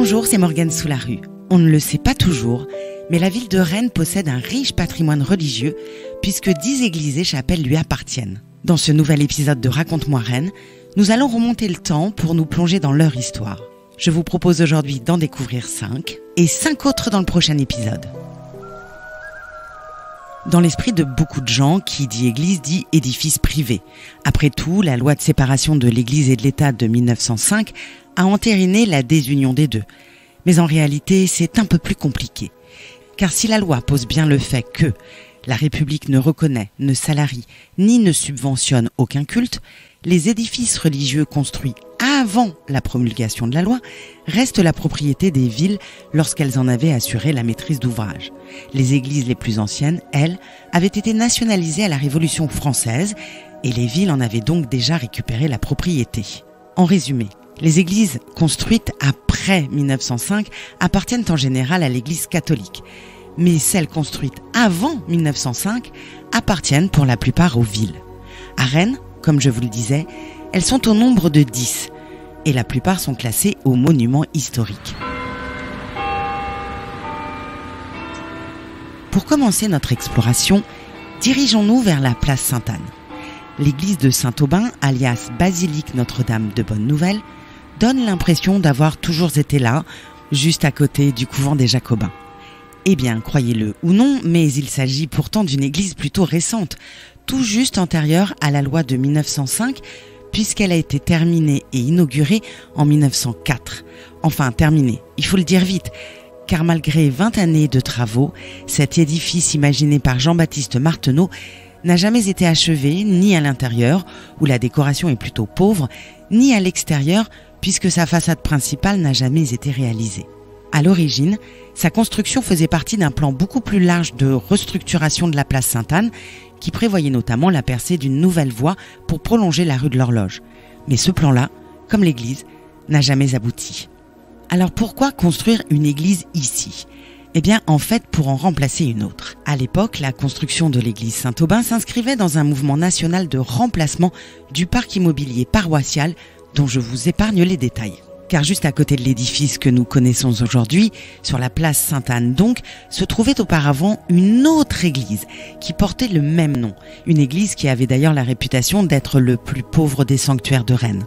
Bonjour, c'est Morgane Soularue. On ne le sait pas toujours, mais la ville de Rennes possède un riche patrimoine religieux puisque 10 églises et chapelles lui appartiennent. Dans ce nouvel épisode de Raconte-moi Rennes, nous allons remonter le temps pour nous plonger dans leur histoire. Je vous propose aujourd'hui d'en découvrir 5 et 5 autres dans le prochain épisode. Dans l'esprit de beaucoup de gens, qui dit église dit édifice privé. Après tout, la loi de séparation de l'église et de l'État de 1905 a entériné la désunion des deux. Mais en réalité, c'est un peu plus compliqué. Car si la loi pose bien le fait que la République ne reconnaît, ne salarie, ni ne subventionne aucun culte, les édifices religieux construits avant la promulgation de la loi restent la propriété des villes lorsqu'elles en avaient assuré la maîtrise d'ouvrage. Les églises les plus anciennes, elles, avaient été nationalisées à la Révolution française et les villes en avaient donc déjà récupéré la propriété. En résumé, les églises construites après 1905 appartiennent en général à l'église catholique, mais celles construites avant 1905 appartiennent pour la plupart aux villes. À Rennes, comme je vous le disais, elles sont au nombre de 10 et la plupart sont classées aux monuments historiques. Pour commencer notre exploration, dirigeons-nous vers la place Sainte-Anne. L'église de Saint-Aubin, alias Basilique Notre-Dame de Bonne-Nouvelle, donne l'impression d'avoir toujours été là, juste à côté du couvent des Jacobins. Eh bien, croyez-le ou non, mais il s'agit pourtant d'une église plutôt récente, tout juste antérieure à la loi de 1905, puisqu'elle a été terminée et inaugurée en 1904. Enfin, terminée, il faut le dire vite, car malgré 20 années de travaux, cet édifice imaginé par Jean-Baptiste Marteneau n'a jamais été achevé, ni à l'intérieur, où la décoration est plutôt pauvre, ni à l'extérieur, puisque sa façade principale n'a jamais été réalisée. À l'origine, sa construction faisait partie d'un plan beaucoup plus large de restructuration de la place Sainte-Anne, qui prévoyait notamment la percée d'une nouvelle voie pour prolonger la rue de l'Horloge. Mais ce plan-là, comme l'église, n'a jamais abouti. Alors pourquoi construire une église ici ? Eh bien, en fait, pour en remplacer une autre. À l'époque, la construction de l'église Saint-Aubin s'inscrivait dans un mouvement national de remplacement du parc immobilier paroissial dont je vous épargne les détails. Car juste à côté de l'édifice que nous connaissons aujourd'hui, sur la place Sainte-Anne donc, se trouvait auparavant une autre église qui portait le même nom. Une église qui avait d'ailleurs la réputation d'être le plus pauvre des sanctuaires de Rennes.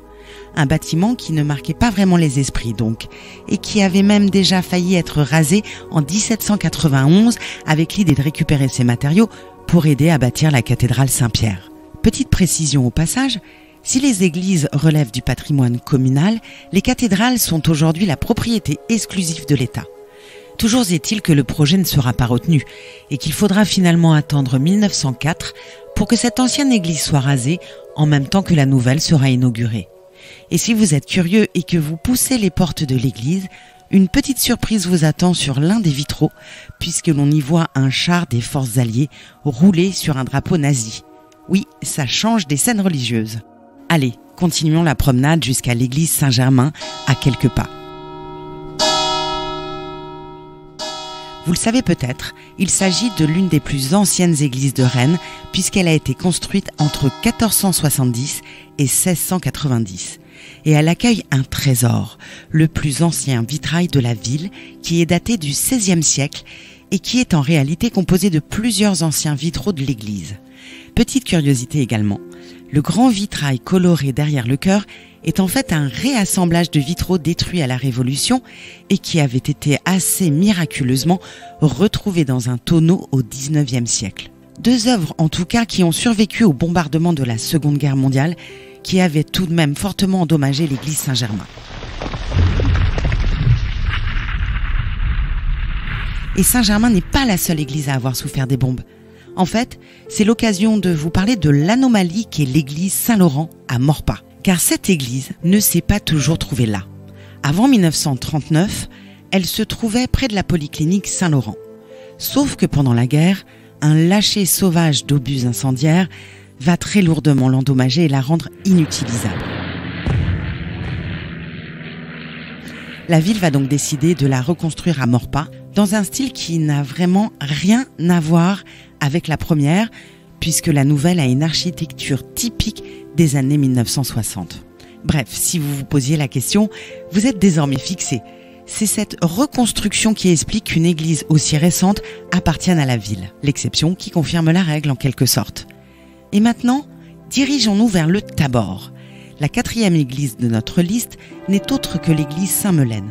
Un bâtiment qui ne marquait pas vraiment les esprits donc, et qui avait même déjà failli être rasé en 1791 avec l'idée de récupérer ses matériaux pour aider à bâtir la cathédrale Saint-Pierre. Petite précision au passage, si les églises relèvent du patrimoine communal, les cathédrales sont aujourd'hui la propriété exclusive de l'État. Toujours est-il que le projet ne sera pas retenu et qu'il faudra finalement attendre 1904 pour que cette ancienne église soit rasée en même temps que la nouvelle sera inaugurée. Et si vous êtes curieux et que vous poussez les portes de l'église, une petite surprise vous attend sur l'un des vitraux puisque l'on y voit un char des forces alliées roulé sur un drapeau nazi. Oui, ça change des scènes religieuses. Allez, continuons la promenade jusqu'à l'église Saint-Germain, à quelques pas. Vous le savez peut-être, il s'agit de l'une des plus anciennes églises de Rennes, puisqu'elle a été construite entre 1470 et 1690. Et elle accueille un trésor, le plus ancien vitrail de la ville, qui est daté du XVIe siècle et qui est en réalité composé de plusieurs anciens vitraux de l'église. Petite curiosité également, le grand vitrail coloré derrière le chœur est en fait un réassemblage de vitraux détruits à la Révolution et qui avaient été assez miraculeusement retrouvés dans un tonneau au XIXe siècle. 2 œuvres en tout cas qui ont survécu au bombardement de la Seconde Guerre mondiale qui avait tout de même fortement endommagé l'église Saint-Germain. Et Saint-Germain n'est pas la seule église à avoir souffert des bombes. En fait, c'est l'occasion de vous parler de l'anomalie qu'est l'église Saint-Laurent à Maurepas. Car cette église ne s'est pas toujours trouvée là. Avant 1939, elle se trouvait près de la polyclinique Saint-Laurent. Sauf que pendant la guerre, un lâcher sauvage d'obus incendiaires va très lourdement l'endommager et la rendre inutilisable. La ville va donc décider de la reconstruire à Maurepas dans un style qui n'a vraiment rien à voir avec la première, puisque la nouvelle a une architecture typique des années 1960. Bref, si vous vous posiez la question, vous êtes désormais fixé. C'est cette reconstruction qui explique qu'une église aussi récente appartienne à la ville. L'exception qui confirme la règle en quelque sorte. Et maintenant, dirigeons-nous vers le Tabor. La 4e église de notre liste n'est autre que l'église Saint-Melaine.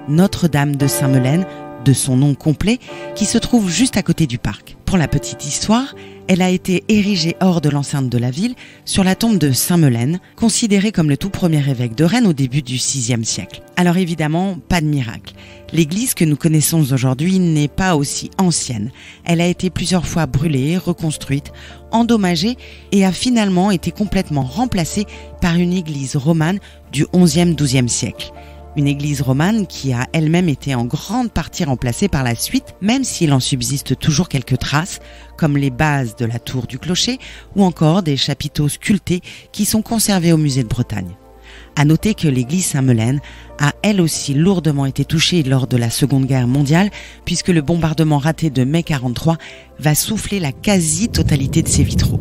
Notre-Dame de Saint-Melaine, de son nom complet, qui se trouve juste à côté du parc. Pour la petite histoire, elle a été érigée hors de l'enceinte de la ville, sur la tombe de Saint-Melaine, considéré comme le tout premier évêque de Rennes au début du VIe siècle. Alors évidemment, pas de miracle. L'église que nous connaissons aujourd'hui n'est pas aussi ancienne. Elle a été plusieurs fois brûlée, reconstruite, endommagée et a finalement été complètement remplacée par une église romane du XIe-XIIe siècle. Une église romane qui a elle-même été en grande partie remplacée par la suite, même s'il en subsiste toujours quelques traces, comme les bases de la tour du clocher ou encore des chapiteaux sculptés qui sont conservés au musée de Bretagne. À noter que l'église Saint-Melaine a elle aussi lourdement été touchée lors de la Seconde Guerre mondiale, puisque le bombardement raté de mai 1943 va souffler la quasi-totalité de ses vitraux.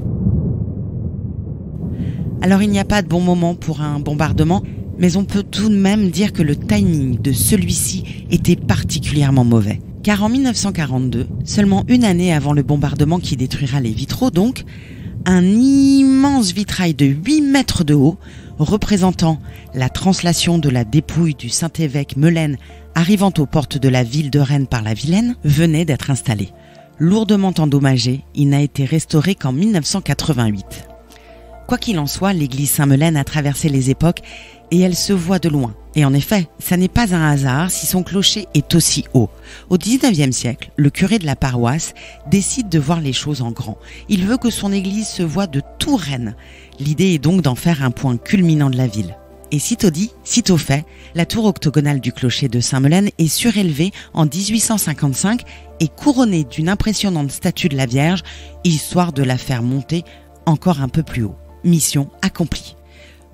Alors il n'y a pas de bon moment pour un bombardement, mais on peut tout de même dire que le timing de celui-ci était particulièrement mauvais. Car en 1942, seulement une année avant le bombardement qui détruira les vitraux donc, un immense vitrail de 8 mètres de haut, représentant la translation de la dépouille du Saint-Évêque Melaine arrivant aux portes de la ville de Rennes par la Vilaine, venait d'être installé. Lourdement endommagé, il n'a été restauré qu'en 1988. Quoi qu'il en soit, l'église Saint-Melaine a traversé les époques et elle se voit de loin. Et en effet, ça n'est pas un hasard si son clocher est aussi haut. Au XIXe siècle, le curé de la paroisse décide de voir les choses en grand. Il veut que son église se voie de tout Rennes. L'idée est donc d'en faire un point culminant de la ville. Et sitôt dit, sitôt fait, la tour octogonale du clocher de Saint-Melaine est surélevée en 1855 et couronnée d'une impressionnante statue de la Vierge, histoire de la faire monter encore un peu plus haut. Mission accomplie.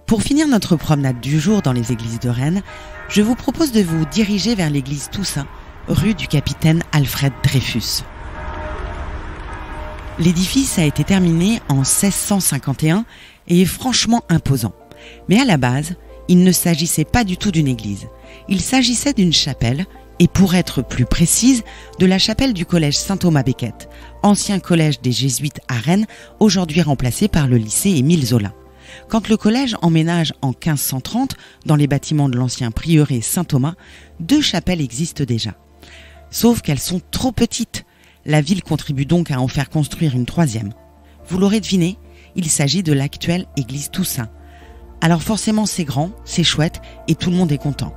Pour finir notre promenade du jour dans les églises de Rennes, je vous propose de vous diriger vers l'église Toussaint, rue du capitaine Alfred Dreyfus. L'édifice a été terminé en 1651 et est franchement imposant. Mais à la base, il ne s'agissait pas du tout d'une église. Il s'agissait d'une chapelle, et pour être plus précise, de la chapelle du collège Saint-Thomas-Becket, ancien collège des Jésuites à Rennes, aujourd'hui remplacé par le lycée Émile Zola. Quand le collège emménage en 1530 dans les bâtiments de l'ancien prieuré Saint-Thomas, 2 chapelles existent déjà. Sauf qu'elles sont trop petites. La ville contribue donc à en faire construire une 3e. Vous l'aurez deviné, il s'agit de l'actuelle église Toussaint. Alors forcément c'est grand, c'est chouette et tout le monde est content.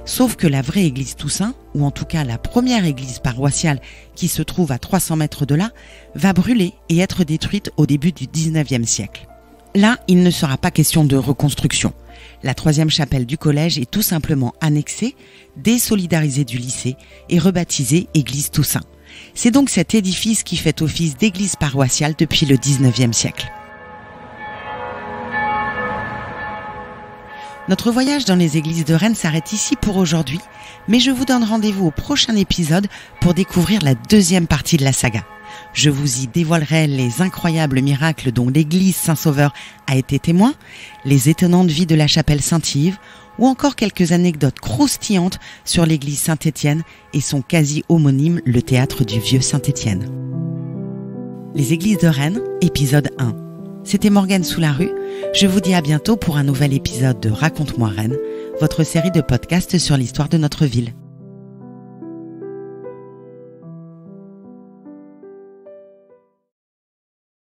Sauf que la vraie église Toussaint, ou en tout cas la première église paroissiale qui se trouve à 300 mètres de là, va brûler et être détruite au début du 19e siècle. Là, il ne sera pas question de reconstruction. La 3e chapelle du collège est tout simplement annexée, désolidarisée du lycée et rebaptisée église Toussaint. C'est donc cet édifice qui fait office d'église paroissiale depuis le 19e siècle. Notre voyage dans les églises de Rennes s'arrête ici pour aujourd'hui, mais je vous donne rendez-vous au prochain épisode pour découvrir la 2e partie de la saga. Je vous y dévoilerai les incroyables miracles dont l'église Saint-Sauveur a été témoin, les étonnantes vies de la chapelle Saint-Yves, ou encore quelques anecdotes croustillantes sur l'église Saint-Étienne et son quasi-homonyme, le théâtre du Vieux Saint-Étienne. Les églises de Rennes, épisode 1. C'était Morgane Sous-la-Rue. Je vous dis à bientôt pour un nouvel épisode de Raconte-moi Rennes, votre série de podcasts sur l'histoire de notre ville.